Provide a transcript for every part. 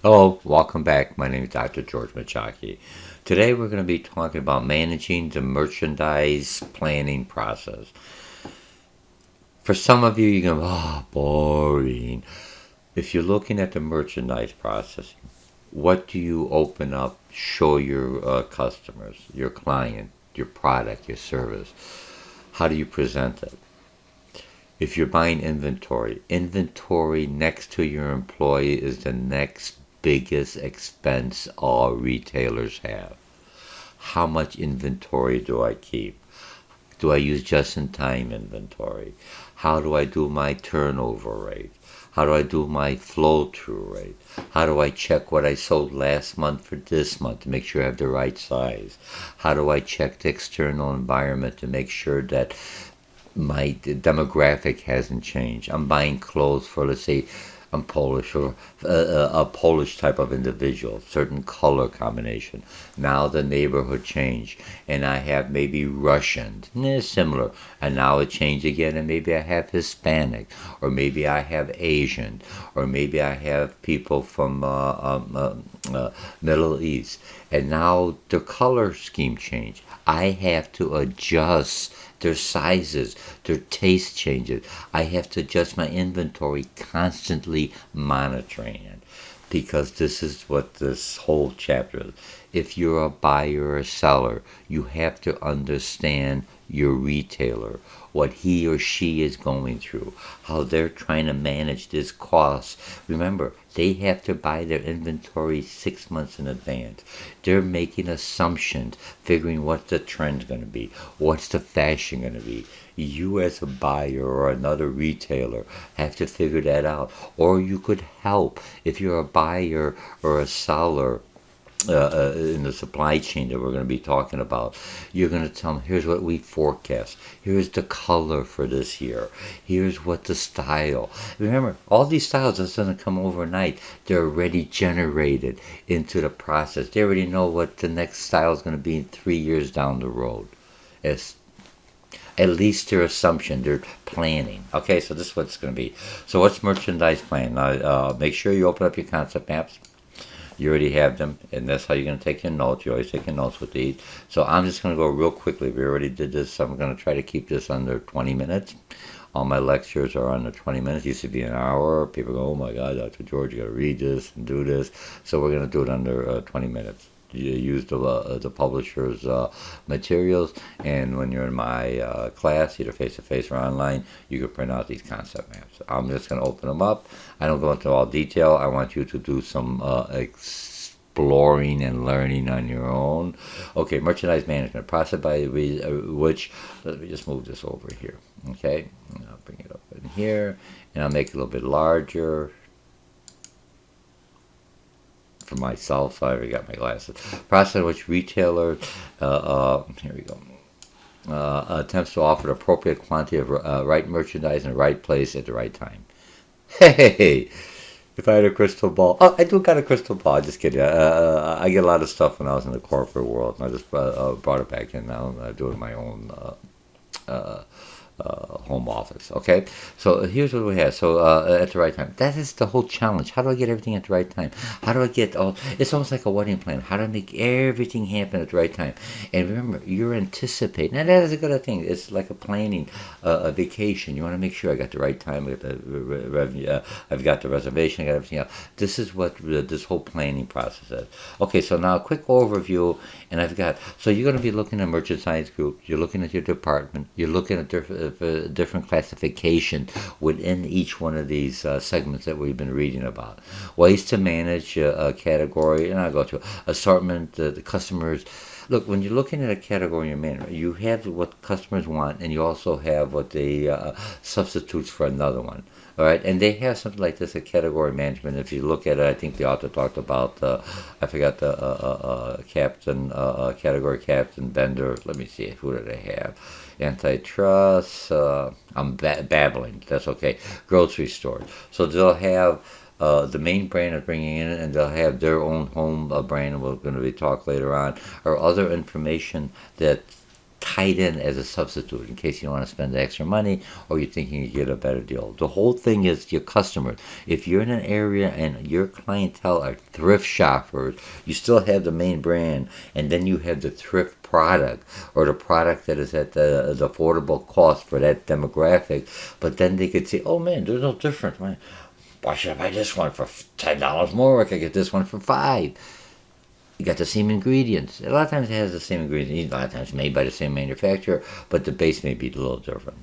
Hello, welcome back. My name is Dr. George Mochocki. Today we're going to be talking about managing the merchandise planning process. For some of you, you're going, boring. If you're looking at the merchandise process, what do you open up, show your customers, your client, your product, your service? How do you present it? If you're buying inventory next to your employee is the next biggest expense all retailers have. How much inventory do I keep? Do I use just-in-time inventory? How do I do my turnover rate? How do I do my flow-through rate? How do I check what I sold last month for this month to make sure I have the right size? How do I check the external environment to make sure that my demographic hasn't changed? I'm buying clothes for, let's say, I'm Polish or a Polish type of individual, certain color combination. Now the neighborhood changed, and I have maybe Russian, similar, and now it changed again, and maybe I have Hispanic, or maybe I have Asian, or maybe I have people from Middle East, and now the color scheme changed. I have to adjust their sizes, their taste changes. I have to adjust my inventory, constantly monitoring it, because this is what this whole chapter is. If you're a buyer or a seller, you have to understand your retailer, what he or she is going through, how they're trying to manage this cost. Remember, they have to buy their inventory 6 months in advance. They're making assumptions, figuring what the trend's going to be, what's the fashion going to be. You as a buyer or another retailer have to figure that out. Or you could help if you're a buyer or a seller in the supply chain that we're going to be talking about. You're going to tell them, here's what we forecast. Here's the color for this year. Here's what the style. Remember, all these styles doesn't come overnight. They're already generated into the process. They already know what the next style is going to be in 3 years down the road. It's at least their assumption, their planning. Okay, so this is what it's going to be. So what's merchandise plan? Now, make sure you open up your concept maps. You already have them, and that's how you're going to take your notes. You always take your notes with these. So I'm just going to go real quickly. We already did this, so I'm going to try to keep this under 20 minutes. All my lectures are under 20 minutes. It used to be an hour. People go, oh my God, Dr. George, you got to read this and do this. So we're going to do it under 20 minutes. You use the publisher's materials, and when you're in my class, either face-to-face or online, you can print out these concept maps. I'm just going to open them up. I don't go into all detail. I want you to do some exploring and learning on your own. Okay, merchandise management, process by which, let me just move this over here. Okay, and I'll bring it up in here, and I'll make it a little bit larger for myself. So I already got my glasses. Process in which retailer, here we go, attempts to offer the appropriate quantity of right merchandise in the right place at the right time. Hey, if I had a crystal ball. Oh, I do got a crystal ball. Just kidding. I get a lot of stuff when I was in the corporate world, and I just brought it back in now. I do it in my own home office. Okay, so here's what we have. So at the right time, that is the whole challenge. How do I get everything at the right time? How do I get all? It's almost like a wedding plan. How do I make everything happen at the right time? And remember, you're anticipating. And that is a good thing. It's like a planning, a vacation. You want to make sure I got the right time. I got the revenue. I've got the reservation. I got everything else. This is what this whole planning process is. Okay, so now a quick overview. And I've got, so you're going to be looking at merchandise group. You're looking at your department. You're looking at different classification within each one of these segments that we've been reading about. Ways to manage a category, and I'll go to assortment, the customers. Look, when you're looking at a category in your management, you have what customers want, and you also have what they substitutes for another one. All right, and they have something like this, a category management. If you look at it, I think the author talked about, I forgot the captain, category captain, vendor. Let me see, who do they have? Antitrust. I'm babbling. That's okay. Grocery stores. So they'll have the main brand is bringing in, and they'll have their own home brand, and we're going to be talk later on, or other information that tied in as a substitute in case you don't want to spend the extra money or you're thinking you get a better deal. The whole thing is your customers. If you're in an area and your clientele are thrift shoppers, you still have the main brand, and then you have the thrift product or the product that is at the affordable cost for that demographic. But then they could say, oh man, there's no difference. Why should I buy this one for $10 more? I could get this one for $5. You got the same ingredients. A lot of times it has the same ingredients. A lot of times made by the same manufacturer, but the base may be a little different.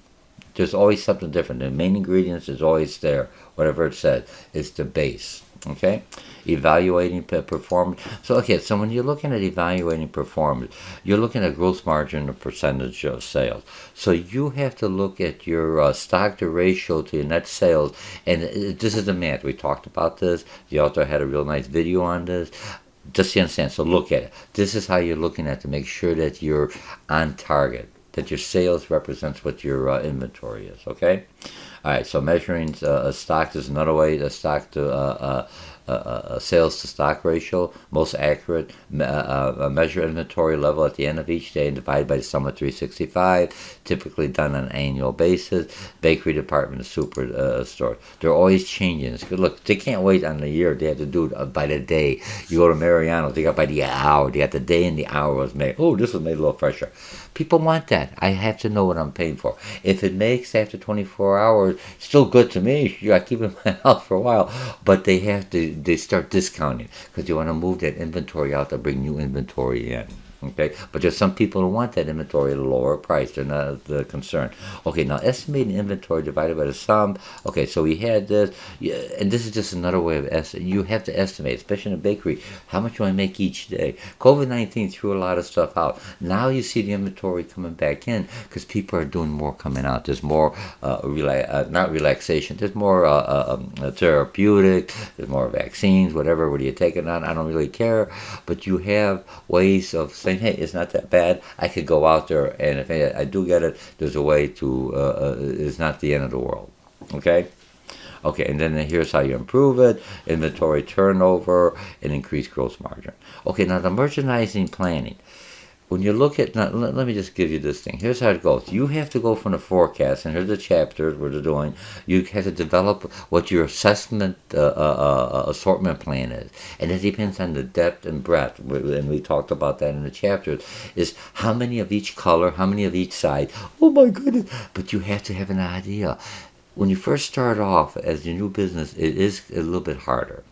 There's always something different. The main ingredients is always there. Whatever it says, it's the base. Okay? Evaluating performance. So when you're looking at evaluating performance, you're looking at gross margin or percentage of sales. So you have to look at your stock to ratio to your net sales. And this is the math. We talked about this. The author had a real nice video on this. Just to understand. So look at it. This is how you're looking at to make sure that you're on target, that your sales represents what your inventory is. Okay? All right, so measuring stock is another way. The stock to sales to stock ratio, most accurate. Measure inventory level at the end of each day and divide by the sum of 365. Typically done on an annual basis. Bakery department, super store. They're always changing. Look, they can't wait on the year. They have to do it by the day. You go to Mariano's, they got by the hour. They got the day and the hour was made. Oh, this was made a little fresher. People want that. I have to know what I'm paying for. If it makes after 24 hours, still good to me. I keep it in my house for a while. But they start discounting because you want to move that inventory out to bring new inventory in. Okay, but there's some people who want that inventory at a lower price. They're not the concern. Okay, now estimating inventory divided by the sum. Okay, so we had this, and this is just another way of estimating. You have to estimate, especially in a bakery, how much you want to make each day. COVID-19 threw a lot of stuff out. Now you see the inventory coming back in because people are doing more coming out. There's more not relaxation. There's more therapeutic. There's more vaccines. Whatever you take it on, I don't really care. But you have ways of saying, hey, it's not that bad. I could go out there, and if I do get it, there's a way to, it's not the end of the world. Okay? Okay, and then here's how you improve it. Inventory turnover and increase gross margin. Okay, now the merchandising planning. When you look at, now, let me just give you this thing. Here's how it goes. You have to go from the forecast, and here's the chapters where they're doing. You have to develop what your assessment assortment plan is. And it depends on the depth and breadth, and we talked about that in the chapters, is how many of each color, how many of each size. Oh my goodness. But you have to have an idea. When you first start off as your new business, it is a little bit harder.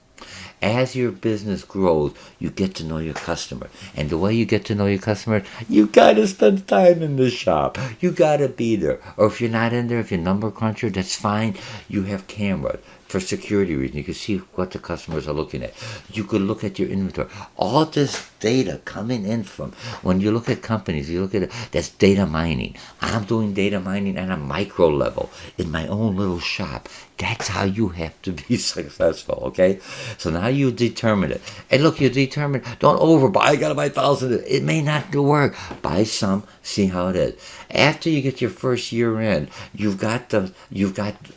As your business grows, you get to know your customer. And the way you get to know your customer, you got to spend time in the shop. You got to be there. Or if you're not in there, if you're a number cruncher, that's fine. You have cameras. For security reasons, you can see what the customers are looking at. You could look at your inventory. All this data coming in from, when you look at companies, you look at it, that's data mining. I'm doing data mining at a micro level in my own little shop. That's how you have to be successful, okay? So now you determine it. And look, you determine, don't overbuy, I gotta buy thousands. It may not work. Buy some, see how it is. After you get your first year in, you've got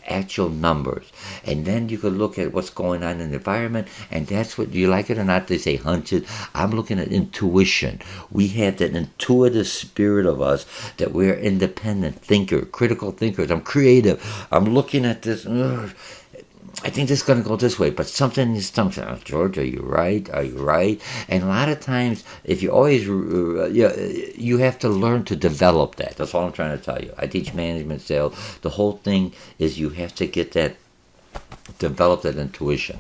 actual numbers. And then you could look at what's going on in the environment, and that's what, do you like it or not, they say hunches. I'm looking at intuition. We have that intuitive spirit of us that we're independent thinker, critical thinkers. I'm creative. I'm looking at this. I think this is going to go this way, but something in your stomach says, oh, George, are you right? Are you right? And a lot of times, if you always, you have to learn to develop that. That's all I'm trying to tell you. I teach management sales. The whole thing is you have to get that, develop that intuition.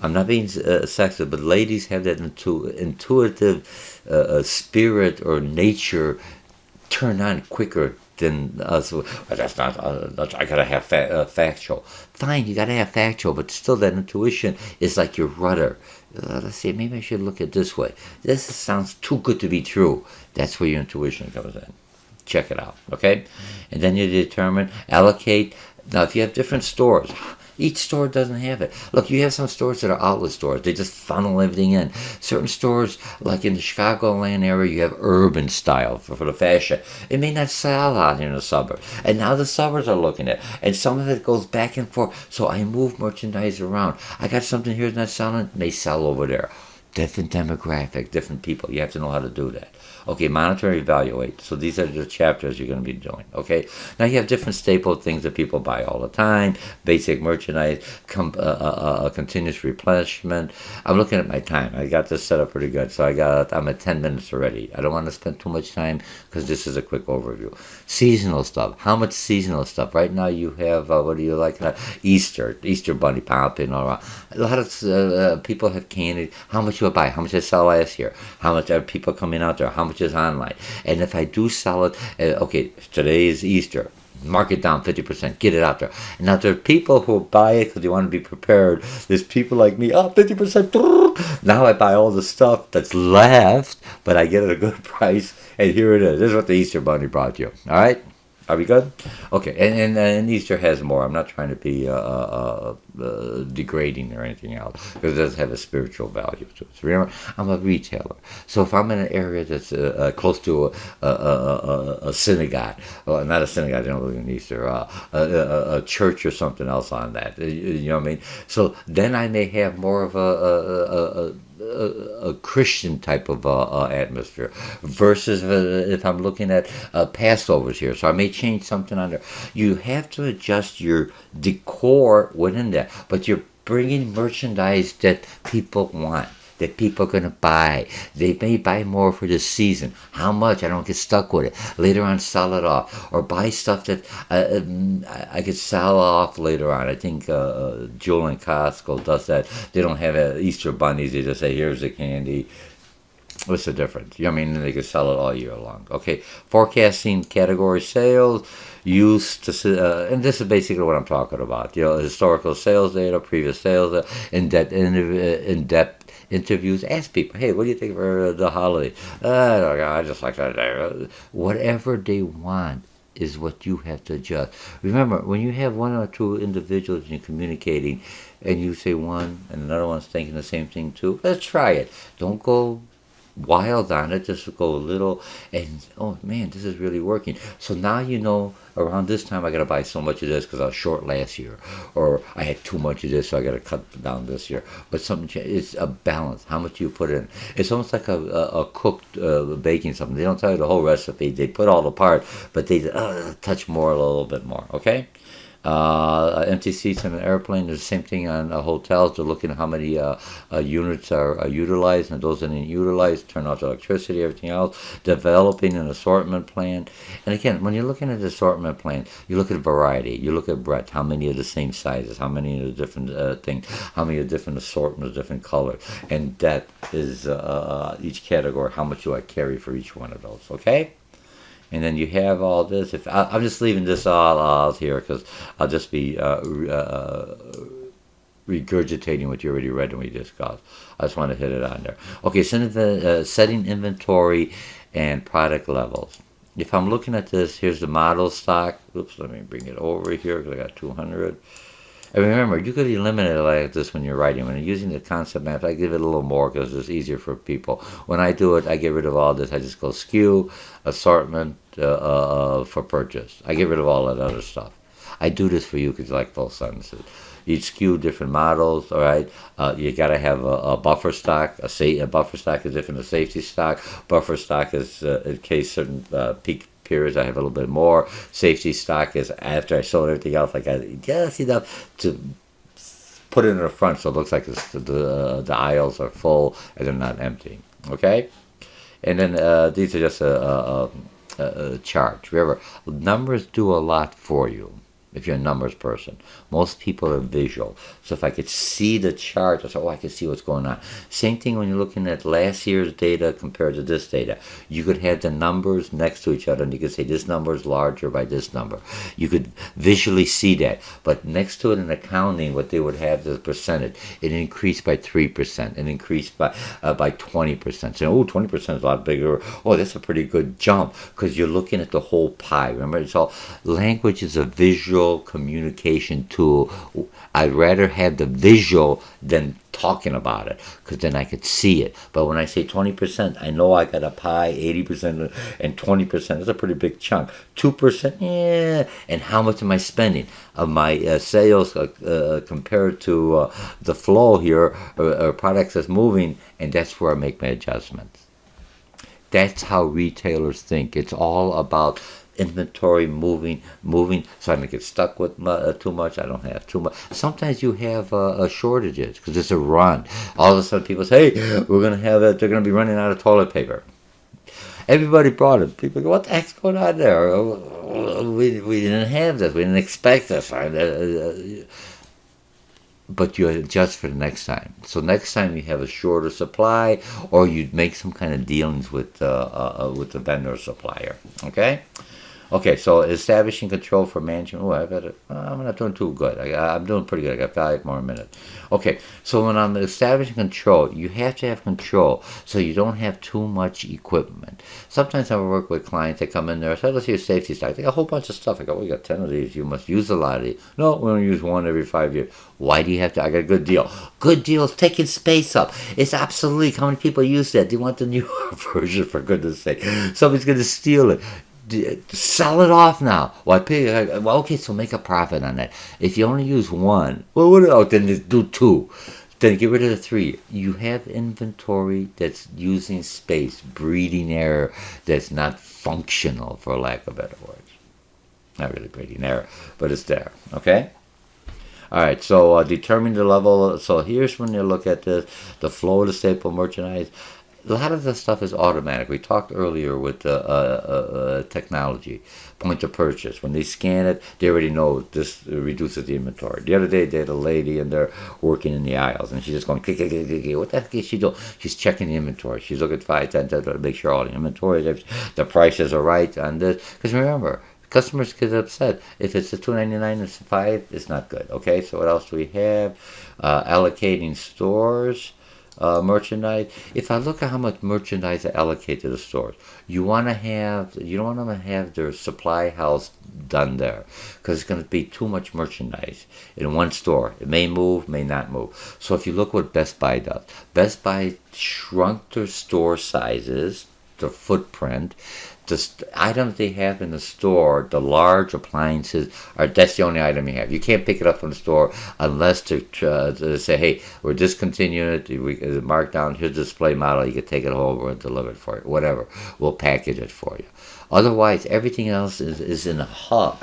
I'm not being sexist, but ladies have that intuitive spirit or nature turn on quicker than us. That's not, I gotta have factual. Fine, you gotta have factual, but still that intuition is like your rudder. Let's see, maybe I should look at it this way. This sounds too good to be true. That's where your intuition comes in. Check it out, okay? And then you determine, allocate. Now, if you have different stores, each store doesn't have it. Look, you have some stores that are outlet stores. They just funnel everything in. Certain stores, like in the Chicagoland area, you have urban style for the fashion. It may not sell out here in the suburbs. And now the suburbs are looking at it. And some of it goes back and forth. So I move merchandise around. I got something here that's not selling, it may sell over there. different demographic, different people. You have to know how to do that. Okay, monitor and evaluate. So these are the chapters you're going to be doing. Okay, now you have different staple things that people buy all the time: basic merchandise, continuous replenishment. I'm looking at my time. I got this set up pretty good. So I'm at 10 minutes already. I don't want to spend too much time because this is a quick overview. Seasonal stuff. How much seasonal stuff? Right now you have what do you like? Easter bunny popping all around. A lot of people have candy. How much you buy? How much I sell last year? How much are people coming out there? How much is online? And if I do sell it, okay, today is Easter. Mark it down 50%. Get it out there. Now there are people who buy it because they want to be prepared. There's people like me. 50%. Now I buy all the stuff that's left, but I get it at a good price. And here it is. This is what the Easter Bunny brought you. All right. Are we good? Okay, and Easter has more. I'm not trying to be degrading or anything else, because it does have a spiritual value to it. So remember, I'm a retailer. So if I'm in an area that's close to a synagogue, well, not a synagogue, they don't believe in Easter, a church or something else on that, you know what I mean? So then I may have more of a Christian type of atmosphere versus if I'm looking at Passovers here. So I may change something on there. You have to adjust your decor within that, but you're bringing merchandise that people want, that people are going to buy. They may buy more for this season. How much? I don't get stuck with it. Later on, sell it off. Or buy stuff that I could sell off later on. I think Jewel and Costco does that. They don't have Easter bunnies. They just say, here's the candy. What's the difference? You know what I mean? They can sell it all year long. Okay, forecasting category sales, used to, and this is basically what I'm talking about. You know, historical sales data, previous sales, in-depth interviews. Ask people, hey, what do you think for the holiday? I just like that. Whatever they want is what you have to adjust. Remember, when you have one or two individuals and you're communicating, and you say one and another one's thinking the same thing too, let's try it. Don't go wild on it, just go a little, and oh man, this is really working. So now you know around this time I got to buy so much of this because I was short last year, or I had too much of this, so I got to cut down this year. But it's a balance. How much you put in? It's almost like a cooked baking something. They don't tell you the whole recipe. They put all the part, but they touch more a little bit more. Okay. Empty seats in an airplane. There's the same thing on hotels. They're looking at how many units are utilized, and those that ain't utilized, turn off the electricity, everything else. Developing an assortment plan. And again, when you're looking at the assortment plan, you look at variety, you look at breadth, how many of the same sizes, how many of the different things, how many of different assortments, different colors. And that is each category, how much do I carry for each one of those, okay? And then you have all this. If I'm just leaving this all out here because I'll just be regurgitating what you already read and we discussed. I just want to hit it on there. Okay, setting inventory and product levels. If I'm looking at this, here's the model stock. Oops, let me bring it over here because I got 200. And remember, you could eliminate it like this when you're writing. When you're using the concept maps, I give it a little more because it's easier for people. When I do it, I get rid of all this. I just go SKU, assortment for purchase. I get rid of all that other stuff. I do this for you because you like full sentences. Each SKU, different models, all right? You got to have a buffer stock. A buffer stock is different than a safety stock. Buffer stock is in case certain peak periods I have a little bit more. Safety stock is after I sold everything else, like I just enough to put it in the front so it looks like the aisles are full and they're not empty. Okay? And then these are just a chart. Remember, numbers do a lot for you. If you're a numbers person, most people are visual. So if I could see the chart, I say, I can see what's going on. Same thing when you're looking at last year's data compared to this data. You could have the numbers next to each other, and you could say this number is larger by this number. You could visually see that. But next to it in accounting, what they would have is a percentage. It increased by 3%. It increased by 20%. So, 20% is a lot bigger. Oh, that's a pretty good jump because you're looking at the whole pie. Remember, it's all language is a visual communication tool. I'd rather have the visual than talking about it, because then I could see it. But when I say 20%, I know I got a pie, 80% and 20%. That's a pretty big chunk. 2%, yeah. And how much am I spending of my sales compared to the flow here, or products that's moving, and that's where I make my adjustments. That's how retailers think. It's all about inventory moving, so I don't get stuck with too much. I don't have too much. Sometimes you have shortages because it's a run. All of a sudden people say, hey, we're going to have it. They're going to be running out of toilet paper. Everybody brought it. People go, what the heck's going on there? We didn't have this. We didn't expect this. But you adjust for the next time. So next time you have a shorter supply, or you make some kind of dealings with the vendor or supplier. Okay. Okay, so establishing control for management. Oh, I'm not doing too good. I'm doing pretty good. I got 5 more minutes. Okay, so when I'm establishing control, you have to have control so you don't have too much equipment. Sometimes I work with clients that come in there and say, let's use safety stock. They got a whole bunch of stuff. I go, we got 10 of these. You must use a lot of these. No, we only use 1 every 5 years. Why do you have to? I got a good deal. Good deal is taking space up. It's obsolete. How many people use that? They want the newer version, for goodness sake. Somebody's going to steal it. Sell it off now. Well, okay, so make a profit on that. If you only use 1, well, then do 2. Then get rid of the 3. You have inventory that's using space, breeding error, that's not functional, for lack of better words. Not really breeding error, but it's there. Okay? All right, so determine the level. So here's when you look at the flow of the staple merchandise. A lot of the stuff is automatic. We talked earlier with technology, point of purchase. When they scan it, they already know this reduces the inventory. The other day, they had a lady in there working in the aisles, and she's just going, what the heck is she doing? She's checking the inventory. She's looking at 5, 10, 10 to make sure all the inventory, the prices are right on this. Because remember, customers get upset. If it's a $2.99, it's $5, it's not good. Okay, so what else do we have? Allocating stores. Merchandise. If I look at how much merchandise I allocate to the stores, you don't want to have their supply house done there, because it's going to be too much merchandise in one store. It may move, may not move. So if you look what Best Buy does, Best Buy shrunk their store sizes, their footprint. The items they have in the store, the large appliances, that's the only item you have. You can't pick it up from the store unless to say, hey, we're discontinuing it. It's marked down. Here's the display model. You can take it home or deliver it for you. Whatever. We'll package it for you. Otherwise, everything else is in a hub.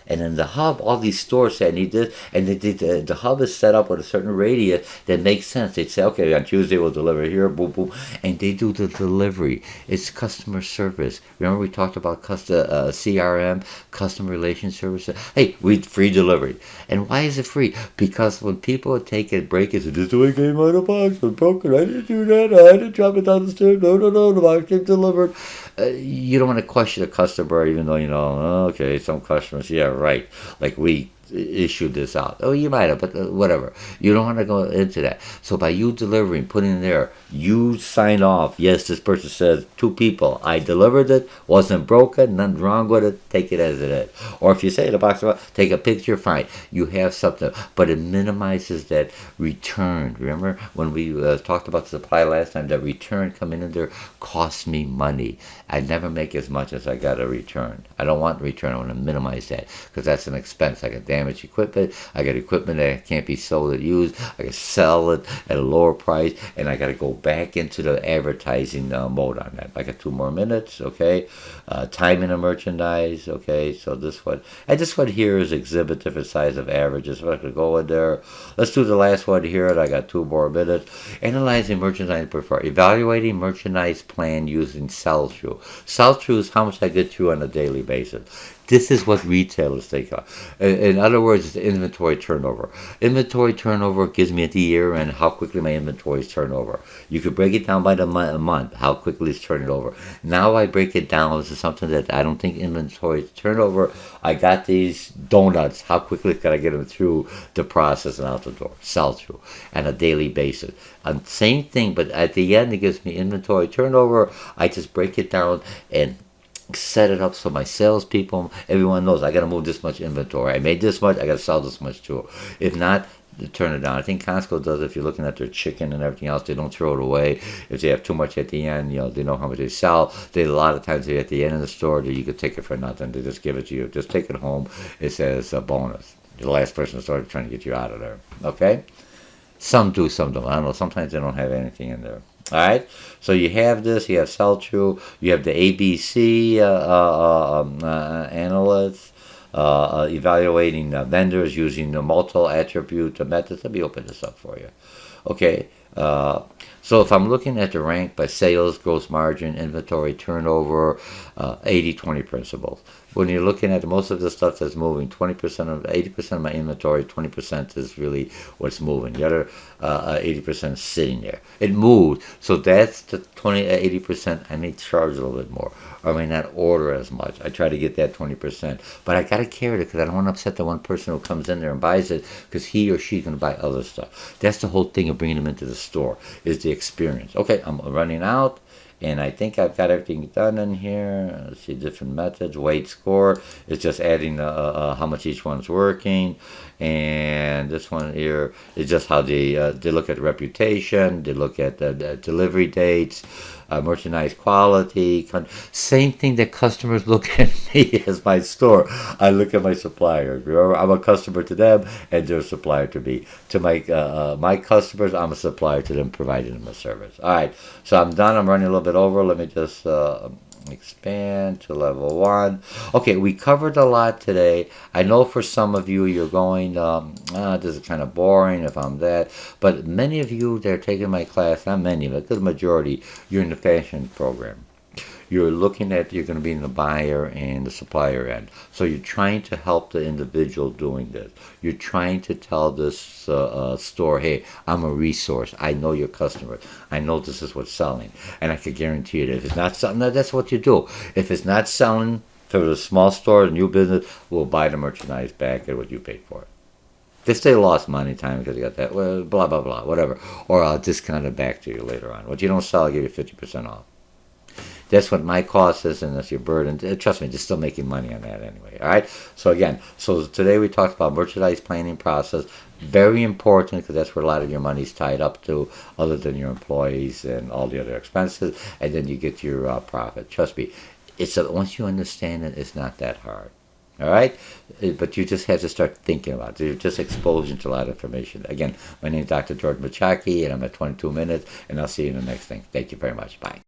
And in the hub, all these stores say, I need this. And the hub is set up with a certain radius that makes sense. They'd say, okay, on Tuesday we'll deliver here, boom, boom. And they do the delivery. It's customer service. Remember we talked about CRM, customer relation services? Hey, free delivery. And why is it free? Because when people take a break, it's this way came out of the box. It was broken. I didn't do that. I didn't drop it down the stairs. No, the box came delivered. You don't want to question a customer, even though, okay, some customers, yeah, right, like we issued this out. Oh, you might have, but whatever. You don't want to go into that. So by you delivering, putting it there, you sign off. Yes, this person says 2 people. I delivered it, wasn't broken, nothing wrong with it. Take it as it is. Or if you say the box, take a picture, fine. You have something, but it minimizes that return. Remember when we talked about the supply last time? That return coming in there costs me money. I never make as much as I got a return. I don't want return. I want to minimize that because that's an expense. I got damaged equipment. I got equipment that can't be sold or used. I can sell it at a lower price, and I got to go back into the advertising mode on that. I got 2 more minutes. Okay, timing of merchandise. Okay, so this one here is exhibit different size of averages. So I could go in there. Let's do the last one here, and I got 2 more minutes. Analyzing merchandise prefer. Evaluating merchandise plan using sell-through. Sell-through is how much I get through on a daily basis. This is what retailers think of. In other words, it's inventory turnover. Inventory turnover gives me at the year and how quickly my inventories turn over. You could break it down by the month, how quickly it's turning over. Now I break it down as something that I don't think inventory turnover. I got these donuts. How quickly can I get them through the process and out the door? Sell through on a daily basis. And same thing, but at the end it gives me inventory turnover. I just break it down and set it up so my salespeople, everyone knows I got to move this much inventory. I made this much, I got to sell this much too. If not, turn it down. I think Costco does. If you're looking at their chicken and everything else, they don't throw it away. If they have too much at the end, they know how much they sell. They a lot of times they're at the end of the store that you could take it for nothing. They just give it to you. Just take it home. It says a bonus. The last person started trying to get you out of there. Okay. Some do, some don't. I don't know. Sometimes they don't have anything in there. All right. So you have this. You have sell-through. You have the ABC analysts evaluating vendors using the multi-attribute methods. Let me open this up for you. Okay. So if I'm looking at the rank by sales, gross margin, inventory, turnover, 80-20 principles. When you're looking at most of the stuff that's moving, 80% of my inventory, 20% is really what's moving. The other 80% is sitting there. It moves, so that's the 80%. I may charge a little bit more, or I may not order as much. I try to get that 20%, but I gotta carry it because I don't want to upset the one person who comes in there and buys it because he or she's gonna buy other stuff. That's the whole thing of bringing them into the store is the experience. Okay, I'm running out. And I think I've got everything done in here. Let's see, different methods. Weight score. It's just adding how much each one's working. And this one here is just how they look at reputation. They look at the delivery dates, merchandise quality. Same thing that customers look at me as my store. I look at my suppliers. Remember, I'm a customer to them, and they're a supplier to me. To my customers, I'm a supplier to them, providing them a service. All right, so I'm done. I'm running a little bit over. Let me just expand to level 1. Okay, we covered a lot today. I know for some of you, you're going, this is kind of boring if I'm that. But many of you that are taking my class, not many, but a good majority, you're in the fashion program. You're looking at, you're going to be in the buyer and the supplier end. So you're trying to help the individual doing this. You're trying to tell this store, hey, I'm a resource. I know your customers. I know this is what's selling. And I can guarantee you that if it's not selling, that's what you do. If it's not selling, if it was a small store, a new business, we'll buy the merchandise back at what you paid for it. If they lost money time because you got that, well, blah, blah, blah, whatever. Or I'll discount it back to you later on. What you don't sell, I'll give you 50% off. That's what my cost is, and that's your burden. Trust me, you're still making money on that anyway. All right. So again, today we talked about merchandise planning process. Very important because that's where a lot of your money's tied up to, other than your employees and all the other expenses, and then you get your profit. Trust me, once you understand it, it's not that hard. All right, but you just have to start thinking about it. You're just exposing to a lot of information. Again, my name is Dr. George Mochocki, and I'm at 22 minutes, and I'll see you in the next thing. Thank you very much. Bye.